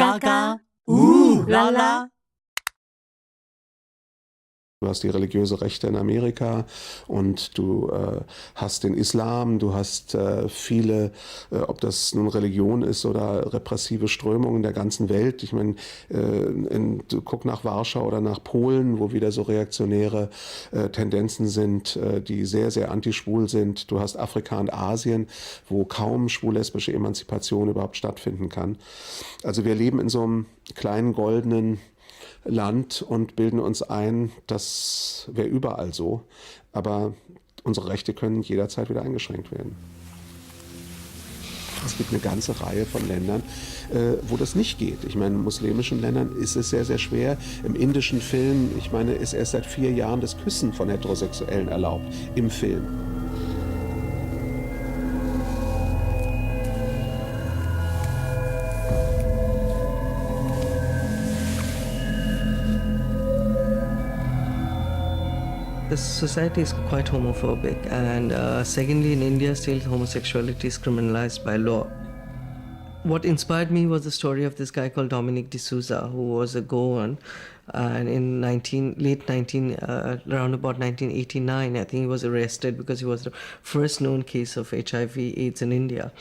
嘎嘎，啦啦。Du hast die religiöse Rechte in Amerika und du hast den Islam, du hast viele, ob das nun Religion ist oder repressive Strömungen der ganzen Welt. Ich meine, guck nach Warschau oder nach Polen, wo wieder so reaktionäre Tendenzen sind, die sehr, sehr antischwul sind. Du hast Afrika und Asien, wo kaum schwul-lesbische Emanzipation überhaupt stattfinden kann. Also wir leben in so einem kleinen goldenen Land und bilden uns ein, das wäre überall so. Aber unsere Rechte können jederzeit wieder eingeschränkt werden. Es gibt eine ganze Reihe von Ländern, wo das nicht geht. Ich meine, in muslimischen Ländern ist es sehr, sehr schwer. Im indischen Film, ich meine, ist erst seit 4 Jahren das Küssen von Heterosexuellen erlaubt im Film. The society is quite homophobic, and secondly, in India, still homosexuality is criminalized by law. What inspired me was the story of this guy called Dominic D'Souza, who was a Goan, and in around about 1989, I think he was arrested because he was the first known case of HIV/AIDS in India.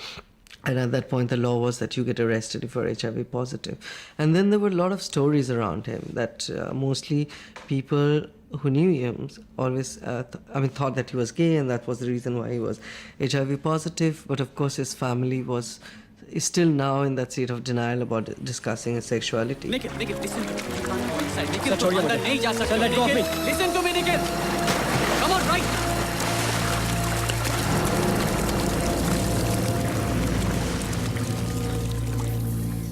And at that point, the law was that you get arrested if you're HIV positive. And then there were a lot of stories around him that mostly people who knew him always thought that he was gay, and that was the reason why he was HIV positive. But of course, his family is still now in that state of denial about discussing his sexuality. Listen to me, Listen to me, Nikhil. Come on, right?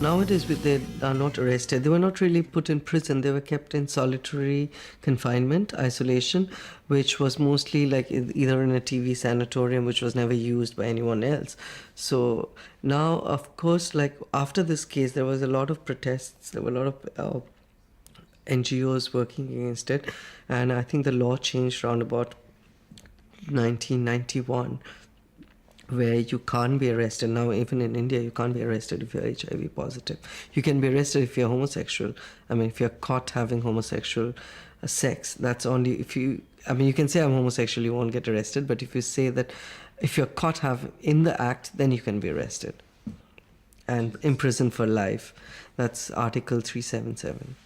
Nowadays, they are not arrested. They were not really put in prison. They were kept in solitary confinement, isolation, which was mostly like either in a TV sanatorium, which was never used by anyone else. So now, of course, like after this case, there was a lot of protests. There were a lot of NGOs working against it. And I think the law changed around about 1991. Where you can't be arrested. Now, even in India, you can't be arrested if you're HIV positive. You can be arrested if you're homosexual. I mean, if you're caught having homosexual sex, that's only if you... I mean, you can say I'm homosexual, you won't get arrested, but if you say that if you're caught in the act, then you can be arrested and imprisoned for life. That's Article 377.